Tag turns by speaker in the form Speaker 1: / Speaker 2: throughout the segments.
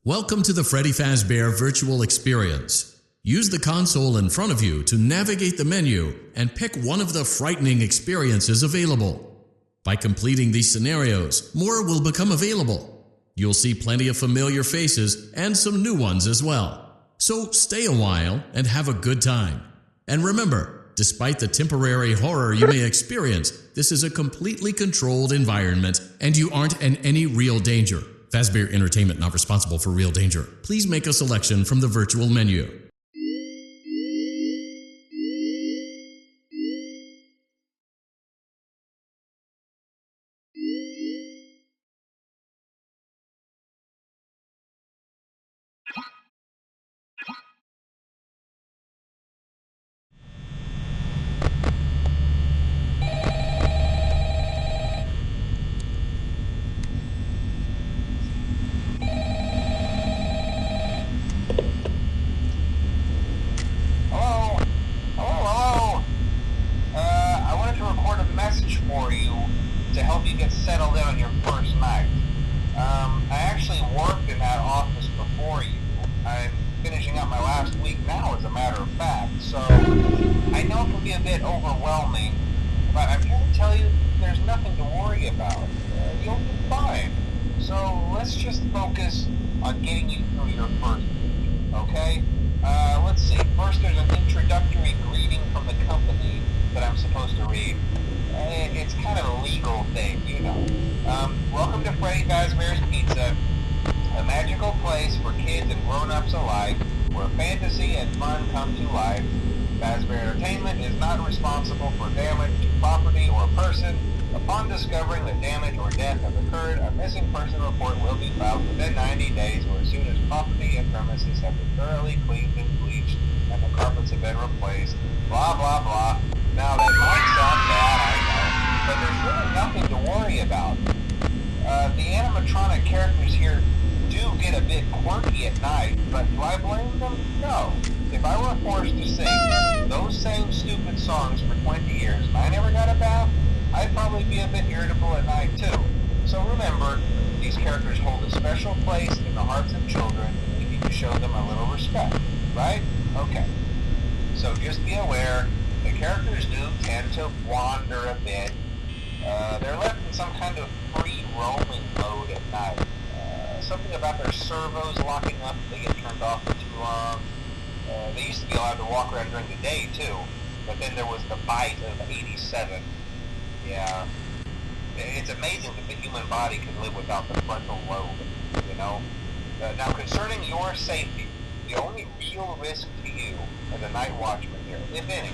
Speaker 1: Welcome to the Freddy Fazbear Virtual Experience. Use the console in front of you to navigate the menu and pick one of the frightening experiences available. By completing these scenarios, more will become available. You'll see plenty of familiar faces and some new ones as well. So stay a while and have a good time. And remember, despite the temporary horror you may experience, this is a completely controlled environment and you aren't in any real danger. Fazbear Entertainment not responsible for real danger. Please make a selection from the virtual menu.
Speaker 2: For you to help you get settled in on your first night. I actually worked in that office before you. I'm finishing up my last week now, as a matter of fact, so I know it can be a bit overwhelming, but I'm here to tell you there's nothing to worry about. You'll be fine. So let's just focus on getting you through your first week, okay? Let's see. First, there's an introductory greeting from the company that I'm supposed to read. It's kind of a legal thing, you know. Welcome to Freddy Fazbear's Pizza, a magical place for kids and grown-ups alike, where fantasy and fun come to life. Fazbear Entertainment is not responsible for damage to property or person. Upon discovering that damage or death have occurred, a missing person report will be filed within 90 days or as soon as property and premises have been thoroughly cleaned and bleached and the carpets have been replaced. Blah, blah, blah. Now, that might sound bad, I know, but there's really nothing to worry about. The animatronic characters here do get a bit quirky at night, but do I blame them? No. If I were forced to sing those same stupid songs for 20 years and I never got a bath, I'd probably be a bit irritable at night too. So remember, these characters hold a special place in the hearts of children, and we need to show them a little respect, right? Okay. So just be aware, the characters do tend to wander a bit. They're left in some kind of free roaming mode at night. Something about their servos locking up if they get turned off for too long. They used to be allowed to walk around during the day too, but then there was the bite of 87. Yeah. It's amazing that the human body can live without the frontal lobe, you know? Now, concerning your safety, the only real risk to you as a night watchman here, if any,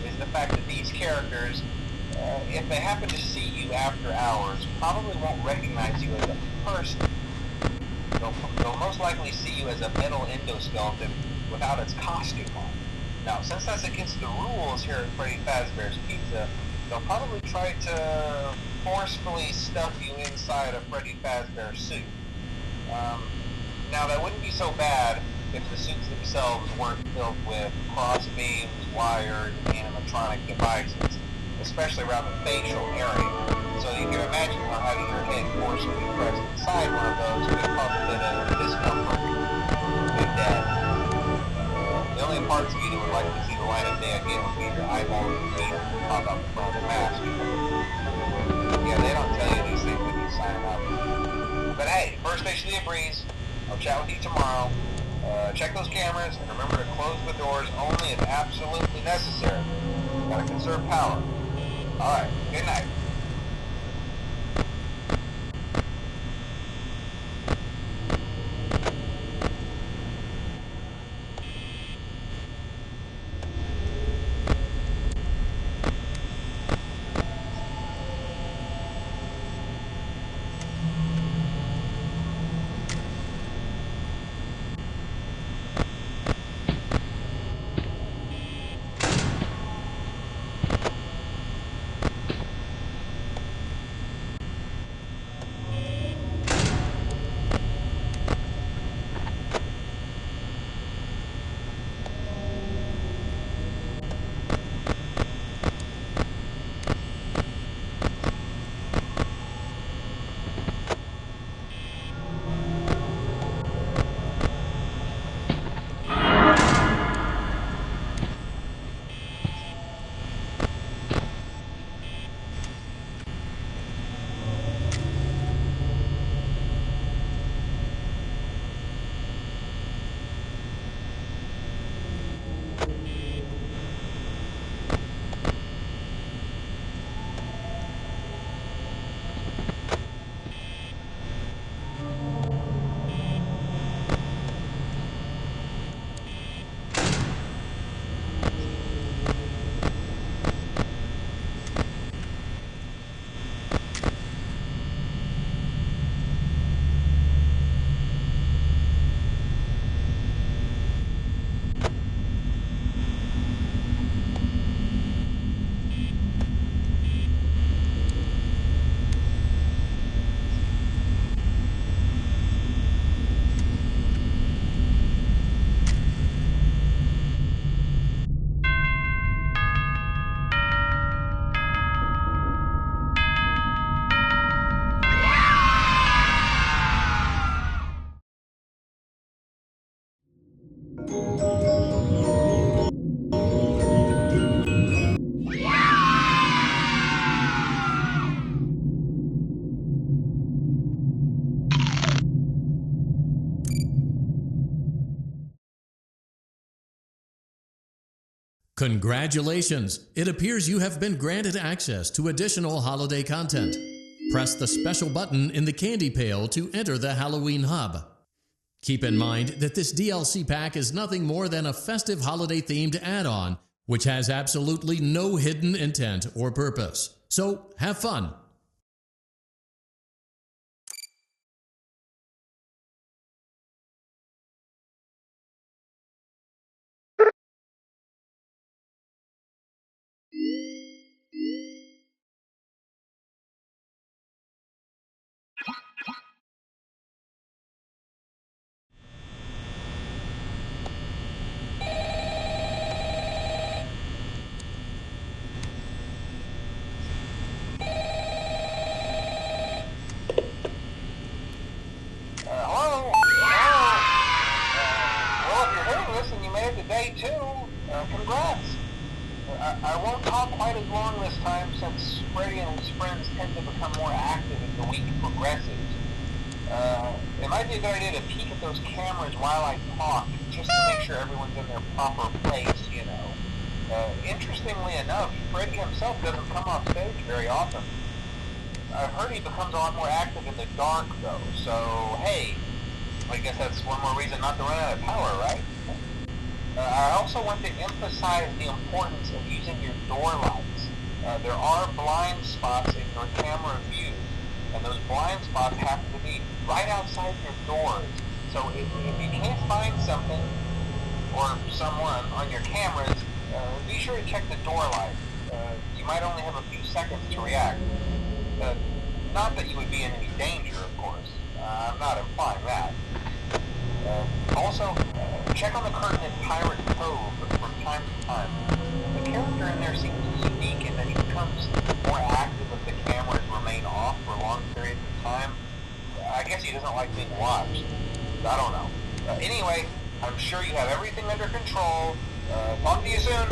Speaker 2: is the fact that these characters, if they happen to see you after hours, probably won't recognize you as a person. They'll most likely see you as a metal endoskeleton without its costume on. Now, since that's against the rules here at Freddy Fazbear's Pizza, they'll probably try to forcefully stuff you inside a Freddy Fazbear suit. Now, that wouldn't be so bad if the suits themselves weren't filled with cross beams, wires, and animatronic devices, especially around the facial area. So you can imagine how having your head forcibly pressed inside one of those could cause a bit of discomfort and death. The only parts of you that would like to see the light of day again would be your eyeballs and teeth that pop out the front of the mask. Yeah, they don't tell you these things when you sign up. But hey, first station of the breeze. I'll chat with you tomorrow. Check those cameras, and remember to close the doors only if absolutely necessary. Gotta conserve power. Alright, good night.
Speaker 1: Congratulations! It appears you have been granted access to additional holiday content. Press the special button in the candy pail to enter the Halloween hub. Keep in mind that this DLC pack is nothing more than a festive holiday-themed add-on, which has absolutely no hidden intent or purpose. So, have fun!
Speaker 2: Hello? Well, if you're hearing this and you made it to day 2, congrats. I won't talk quite as long this time since Freddy and his friends tend to become more active as the week progresses. It might be a good idea to peek at those cameras while I talk, just to make sure everyone's in their proper place, you know. Interestingly enough, Freddy himself doesn't come off stage very often. I've heard he becomes a lot more active in the dark, though, so hey, I guess that's one more reason not to run out of power, right? I also want to emphasize the importance of using your door lights. There are blind spots in your camera view, and those blind spots have to be right outside your doors. So if you can't find something or someone on your cameras, be sure to check the door light. You might only have a few seconds to react. Not that you would be in any danger, of course. I'm not implying that. Also, check on the curtain in Pirate Cove from time to time. The character in there seems unique in that he becomes more active if the cameras remain off for long periods of time. I guess he doesn't like being watched. I don't know. Anyway, I'm sure you have everything under control. Talk to you soon.